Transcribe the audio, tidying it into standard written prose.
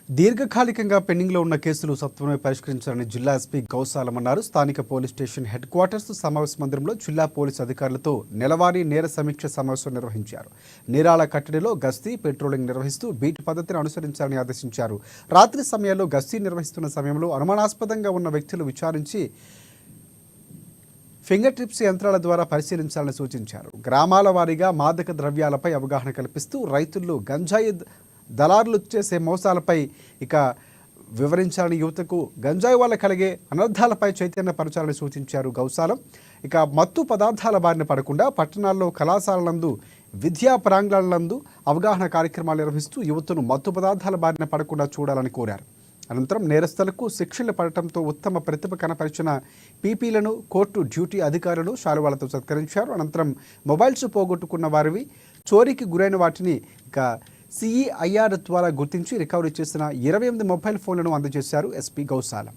దీర్ఘకాలికంగా పెండింగ్లో ఉన్న కేసులు సత్వరమే పరిష్కరించాలని జిల్లా ఎస్పీ గౌసాలం అన్నారు. స్థానిక పోలీస్ స్టేషన్ హెడ్ క్వార్టర్స్ సమావేశ మందిరంలో జిల్లా పోలీసు అధికారులతో నెలవారీ నేర సమీక్ష సమావేశం నిర్వహించారు. నేరాల కట్టడిలో గస్తీ, పెట్రోలింగ్ నిర్వహిస్తూ బీట్ పద్ధతిని అనుసరించాలని ఆదేశించారు. రాత్రి సమయాల్లో గస్తీ నిర్వహిస్తున్న సమయంలో అనుమానాస్పదంగా ఉన్న వ్యక్తులు విచారించి ఫింగర్ టిప్స్ యంత్రాల ద్వారా పరిశీలించాలని సూచించారు. గ్రామాల వారీగా మాదక ద్రవ్యాలపై అవగాహన కల్పిస్తూ రైతుల్లో గంజాయి దళారులు చేసే మోసాలపై వివరించాలని, యువతకు గంజాయి వల్ల కలిగే అనర్థాలపై చైతన్యపరచాలని సూచించారు గౌసాలం. మత్తు పదార్థాల బారిన పడకుండా పట్టణాల్లో కళాశాలలందు, విద్యా ప్రాంగణాలందు అవగాహన కార్యక్రమాలు నిర్వహిస్తూ యువతను మత్తు పదార్థాల బారిన పడకుండా చూడాలని కోరారు. అనంతరం నేరస్తులకు శిక్షలు పడటంతో ఉత్తమ ప్రతిభ కనపరిచిన పీపీలను, కోర్టు డ్యూటీ అధికారులను శాలువాలతో సత్కరించారు. అనంతరం మొబైల్స్ పోగొట్టుకున్న వారివి, చోరీకి గురైన వాటిని సిఈఐఆర్ ద్వారా గుర్తించి రికవరీ చేసిన 28 మొబైల్ ఫోన్లను అందజేశారు ఎస్పీ గౌసాలం.